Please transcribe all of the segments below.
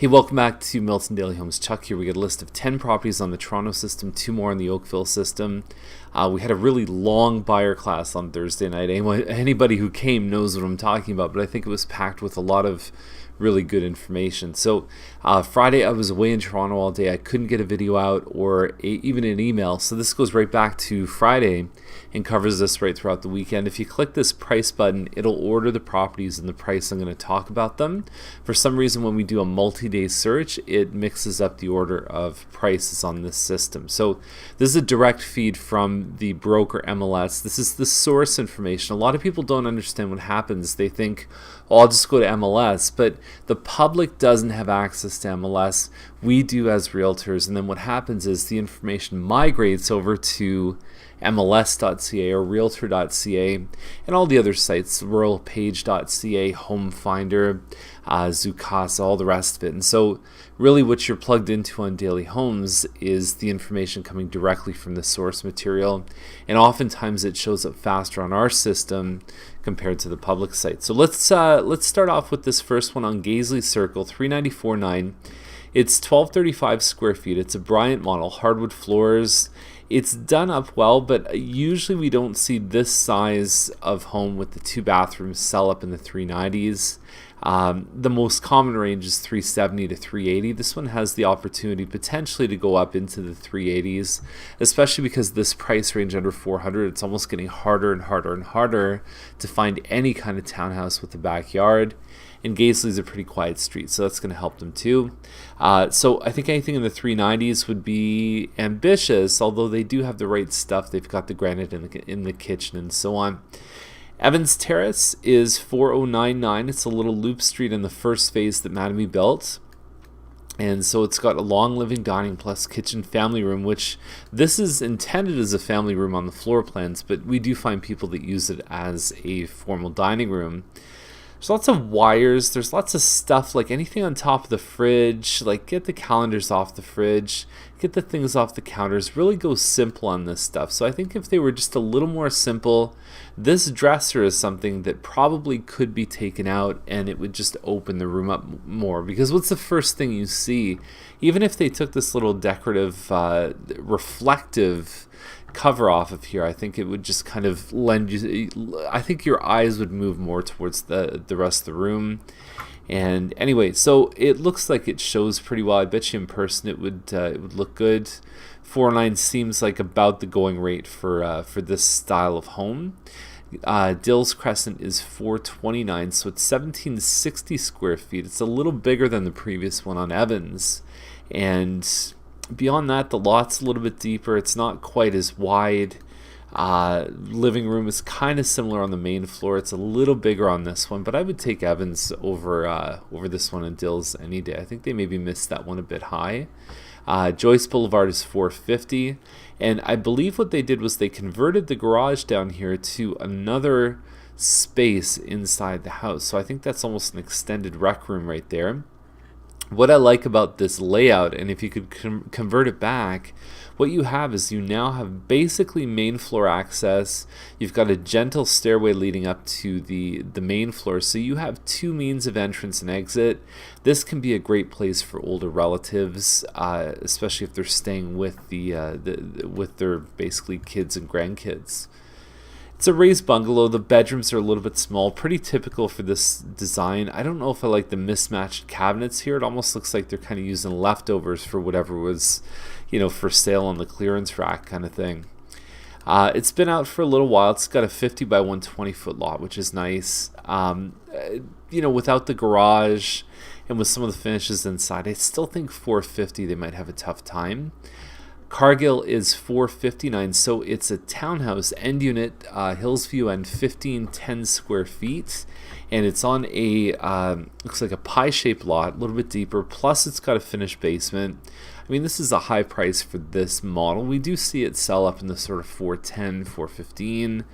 Hey, welcome back to Milton Daily Homes. Chuck here. We got a list of 10 properties on the Toronto system, 2 more on the Oakville system. We had a really long buyer class on Thursday night. Anybody who came knows what I'm talking about, but I think it was packed with a lot of really good information. So Friday I was away in Toronto all day. I couldn't get a video out or even an email. So this goes right back to Friday and covers this right throughout the weekend. If you click this price button, it'll order the properties and the price I'm going to talk about them. For some reason, when we do a multi-day search, it mixes up the order of prices on this system. So this is a direct feed from the broker MLS. This is the source information. A lot of people don't understand what happens. They think, oh, I'll just go to MLS, but the public doesn't have access to MLS. We do as realtors, and then what happens is the information migrates over to mls.ca or realtor.ca and all the other sites, ruralpage.ca, Home Finder, Zoocasa, all the rest of it. And so really what you're plugged into on Daily Homes is the information coming directly from the source material, and oftentimes it shows up faster on our system compared to the public site. So let's start off with this first one on Gaisley Circle, 394.9. It's 1235 square feet. It's a Bryant model, hardwood floors. It's done up well, but usually we don't see this size of home with the 2 bathrooms sell up in the 390s. The most common range is 370 to 380. This one has the opportunity potentially to go up into the 380s, especially because this price range under 400, it's almost getting harder and harder and harder to find any kind of townhouse with a backyard. And Gaisley's a pretty quiet street, so that's going to help them too. So I think anything in the 390s would be ambitious, although they do have the right stuff. They've got the granite in the kitchen and so on. Evans Terrace is 4099. It's a little loop street in the first phase that Mattamy built. And so it's got a long living dining plus kitchen family room, which this is intended as a family room on the floor plans, but we do find people that use it as a formal dining room. There's lots of wires, there's lots of stuff, like anything on top of the fridge, like get the calendars off the fridge, get the things off the counters, really go simple on this stuff. So I think if they were just a little more simple, this dresser is something that probably could be taken out and it would just open the room up more. Because what's the first thing you see? Even if they took this little decorative, reflective cover off of here, I think it would just kind of lend you, I think your eyes would move more towards the rest of the room. And anyway, so it looks like it shows pretty well. I bet you in person it would look good. 409 seems like about the going rate for this style of home. Dills Crescent is 429, so it's 1760 square feet. It's a little bigger than the previous one on Evans, and beyond that, the lot's a little bit deeper. It's not quite as wide. Living room is kind of similar on the main floor. It's a little bigger on this one, but I would take Evans over this one in Dills any day. I think they maybe missed that one a bit high. Joyce Boulevard is 450, and I believe what they did was they converted the garage down here to another space inside the house. So I think that's almost an extended rec room right there. What I like about this layout, and if you could convert it back, what you have is you now have basically main floor access. You've got a gentle stairway leading up to the main floor, so you have 2 means of entrance and exit. This can be a great place for older relatives, especially if they're staying with with their basically kids and grandkids. It's a raised bungalow. The bedrooms are a little bit small, pretty typical for this design. I don't know if I like the mismatched cabinets here. It almost looks like they're kind of using leftovers for whatever was, for sale on the clearance rack kind of thing. It's been out for a little while. It's got a 50 by 120 foot lot, which is nice. Without the garage and with some of the finishes inside, I still think 450 they might have a tough time. Cargill is 459, so it's a townhouse, end unit, Hillsview end, 1510 square feet, and it's on a looks like a pie-shaped lot, a little bit deeper, plus it's got a finished basement. I mean, this is a high price for this model. We do see it sell up in the sort of 410, 415.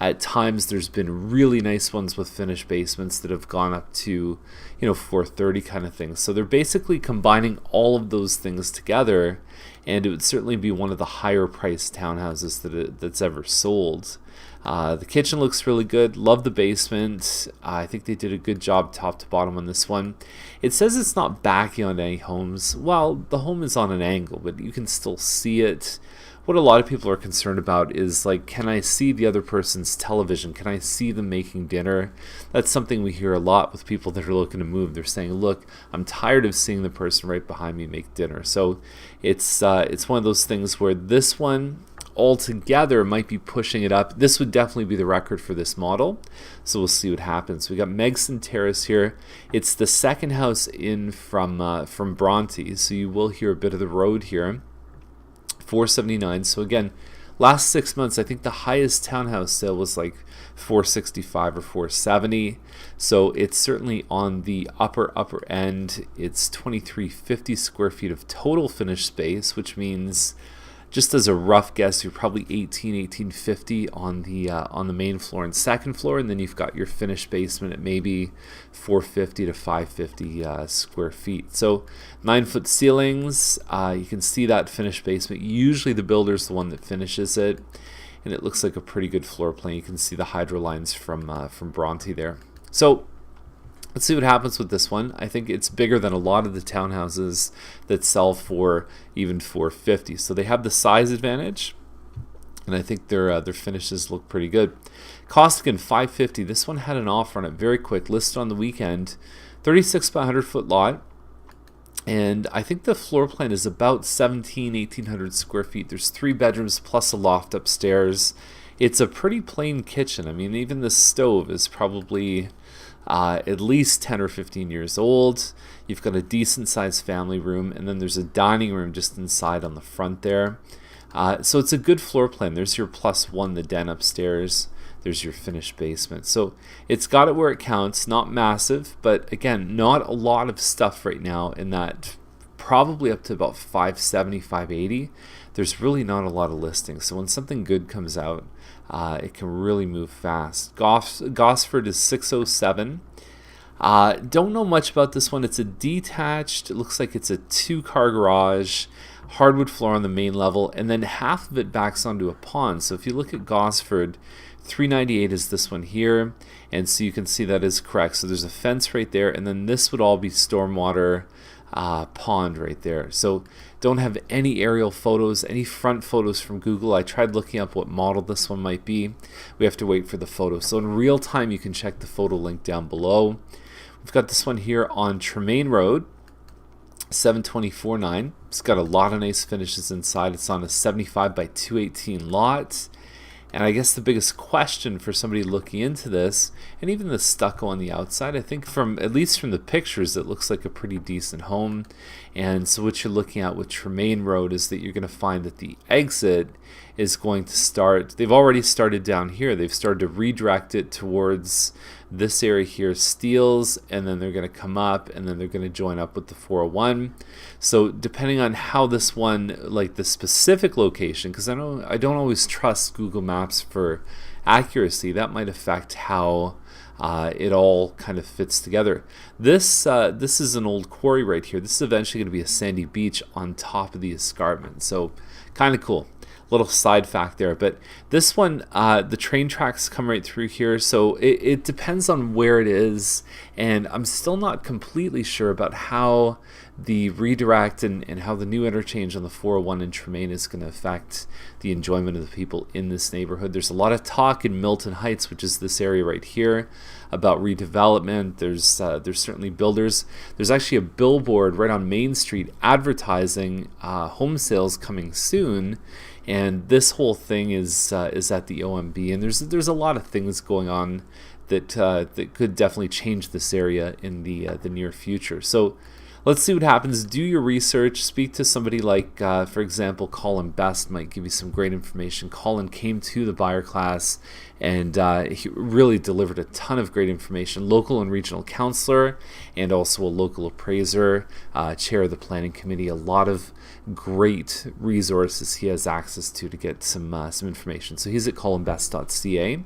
At times, there's been really nice ones with finished basements that have gone up to, 430 kind of things. So they're basically combining all of those things together, and it would certainly be one of the higher priced townhouses that's ever sold. The kitchen looks really good. Love the basement. I think they did a good job top to bottom on this one. It says it's not backing on any homes. Well, the home is on an angle, but you can still see it. What a lot of people are concerned about is, like, can I see the other person's television? Can I see them making dinner? That's something we hear a lot with people that are looking to move. They're saying, look, I'm tired of seeing the person right behind me make dinner. So it's one of those things where this one altogether might be pushing it up. This would definitely be the record for this model. So we'll see what happens. We got Megson Terrace here. It's the second house in from Bronte. So you will hear a bit of the road here. 479. So again, last 6 months, I think the highest townhouse sale was like 465 or 470. So it's certainly on the upper end. It's 2350 square feet of total finished space, which means, just as a rough guess, you're probably 1850 on the main floor and second floor, and then you've got your finished basement at maybe 450 to 550 square feet. So 9-foot ceilings. You can see that finished basement. Usually the builder's the one that finishes it, and it looks like a pretty good floor plan. You can see the hydro lines from Bronte there. So let's see what happens with this one. I think it's bigger than a lot of the townhouses that sell for even 450. So they have the size advantage, and I think their finishes look pretty good. Costigan 550. This one had an offer on it very quick, listed on the weekend. 36 by 100 foot lot. And I think the floor plan is about 1800 square feet. There's 3 bedrooms plus a loft upstairs. It's a pretty plain kitchen. I mean, even the stove is probably at least 10 or 15 years old. You've got a decent sized family room, and then there's a dining room just inside on the front there. So it's a good floor plan. There's your +1, the den upstairs. There's your finished basement. So it's got it where it counts. Not massive, but again, not a lot of stuff right now in that, probably up to about 570, 580. There's really not a lot of listings. So when something good comes out, it can really move fast. Gosford is 607. Don't know much about this one. It's a detached, it looks like it's a 2-car garage, hardwood floor on the main level, and then half of it backs onto a pond. So if you look at Gosford, 398 is this one here, and so you can see that is correct. So there's a fence right there, and then this would all be stormwater pond right there. So don't have any aerial photos, any front photos from Google. I tried looking up what model this one might be. We have to wait for the photo. So in real time, you can check the photo link down below. We've got this one here on Tremayne Road, 724.9. It's got a lot of nice finishes inside. It's on a 75 by 218 lot. And I guess the biggest question for somebody looking into this, and even the stucco on the outside, I think at least from the pictures, it looks like a pretty decent home. And so what you're looking at with Tremayne Road is that you're going to find that the exit is going to start, they've already started down here. They've started to redirect it towards this area here, Steeles, and then they're going to come up, and then they're going to join up with the 401. So depending on how this one, like the specific location, because I don't always trust Google Maps for accuracy, that might affect how it all kind of fits together. This is an old quarry right here. This is eventually going to be a sandy beach on top of the escarpment. So kind of cool. Little side fact there, but this one, the train tracks come right through here, so it depends on where it is, and I'm still not completely sure about how the redirect and how the new interchange on the 401 in Tremayne is going to affect the enjoyment of the people in this neighborhood. There's a lot of talk in Milton Heights, which is this area right here, about redevelopment. There's certainly builders. There's actually a billboard right on Main Street advertising home sales coming soon. And this whole thing is at the OMB, and there's a lot of things going on that could definitely change this area in the near future. So let's see what happens. Do your research. Speak to somebody like, for example, Colin Best might give you some great information. Colin came to the buyer class, and he really delivered a ton of great information. Local and regional counselor, and also a local appraiser, chair of the planning committee. A lot of great resources he has access to get some information. So he's at mls.ca.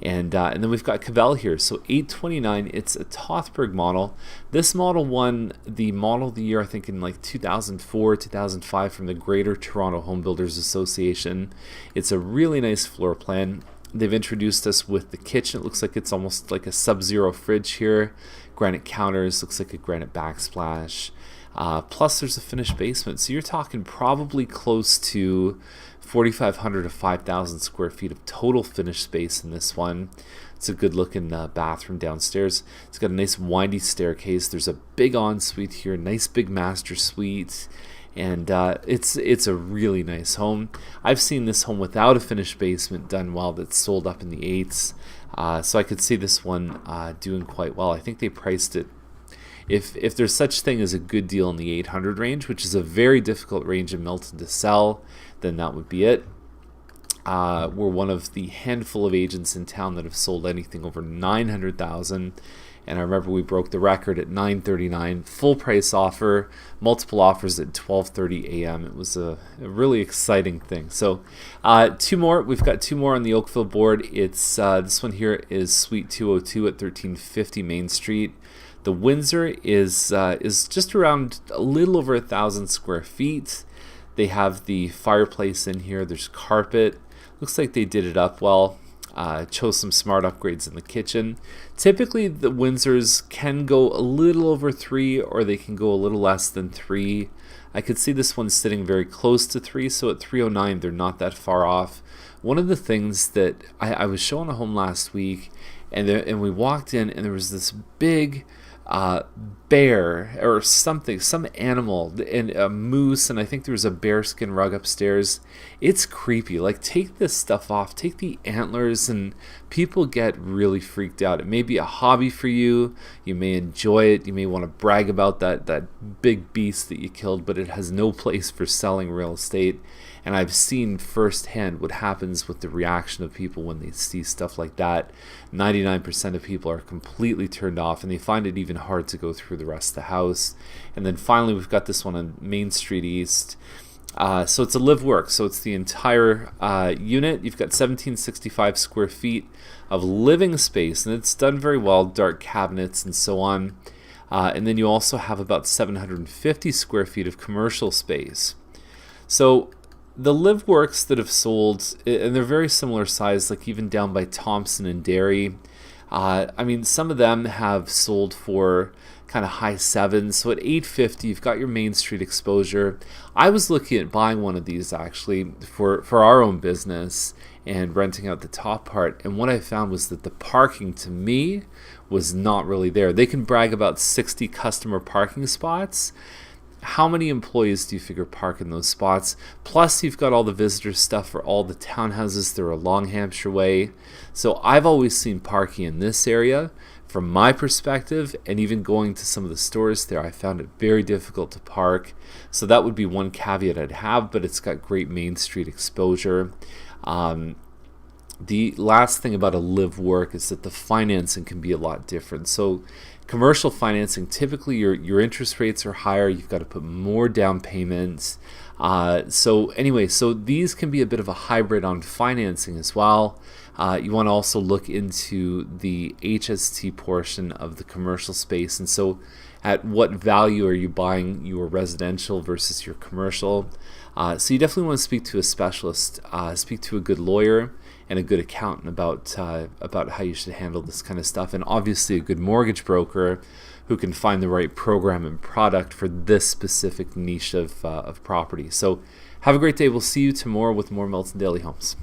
And then we've got Cavell here. So 829, it's a Tothberg model. This model won the Model of the Year, I think, in like 2004, 2005 from the Greater Toronto Home Builders Association. It's a really nice floor plan. They've introduced us with the kitchen. It looks like it's almost like a sub-zero fridge here. Granite counters, looks like a granite backsplash. Plus there's a finished basement. So you're talking probably close to 4,500 to 5,000 square feet of total finished space in this one. It's a good looking bathroom downstairs. It's got a nice windy staircase. There's a big ensuite here, nice big master suite. And it's a really nice home. I've seen this home without a finished basement done well that's sold up in the 8s. So I could see this one doing quite well. I think they priced it, if there's such thing as a good deal in the 800 range, which is a very difficult range in Milton to sell, then that would be it. We're one of the handful of agents in town that have sold anything over 900,000. And I remember we broke the record at $939, full price offer, multiple offers at 12:30 a.m. It was a really exciting thing. So two more. We've got two more on the Oakville board. It's this one here is Suite 202 at 1350 Main Street. The Windsor is just around a little over 1,000 square feet. They have the fireplace in here. There's carpet. Looks like they did it up well. Chose some smart upgrades in the kitchen. Typically the Windsors can go a little over 3 or they can go a little less than 3. I could see this one sitting very close to 3, so at 309 they're not that far off. One of the things that I was showing a home last week, and we walked in and there was this big bear or something, some animal, and a moose, and I think there was a bearskin rug upstairs. It's creepy. Like, take this stuff off, take the antlers, and people get really freaked out. It may be a hobby for you. You may enjoy it. You may want to brag about that big beast that you killed, but it has no place for selling real estate. And I've seen firsthand what happens with the reaction of people when they see stuff like that. 99% of people are completely turned off, and they find it even hard to go through the rest of the house. And then finally, we've got this one on Main Street East. So it's a Livework, so it's the entire unit. You've got 1,765 square feet of living space, and it's done very well, dark cabinets and so on. And then you also have about 750 square feet of commercial space. So the Liveworks that have sold, and they're very similar size, like even down by Thompson and Derry. I mean, some of them have sold for kind of high 7s. So at 850, you've got your Main Street exposure. I was looking at buying one of these actually for our own business and renting out the top part. And what I found was that the parking to me was not really there. They can brag about 60 customer parking spots. How many employees do you figure park in those spots? Plus, you've got all the visitor stuff for all the townhouses that are along Hampshire Way. So I've always seen parking in this area. From my perspective, and even going to some of the stores there, I found it very difficult to park. So that would be one caveat I'd have, but it's got great Main Street exposure. The last thing about a Livework is that the financing can be a lot different. So commercial financing, typically your interest rates are higher. You've got to put more down payments. So these can be a bit of a hybrid on financing as well. You want to also look into the HST portion of the commercial space. And so at what value are you buying your residential versus your commercial? So you definitely want to speak to a specialist, speak to a good lawyer and a good accountant about how you should handle this kind of stuff, and obviously a good mortgage broker who can find the right program and product for this specific niche of property. So have a great day. We'll see you tomorrow with more Milton Daily Homes.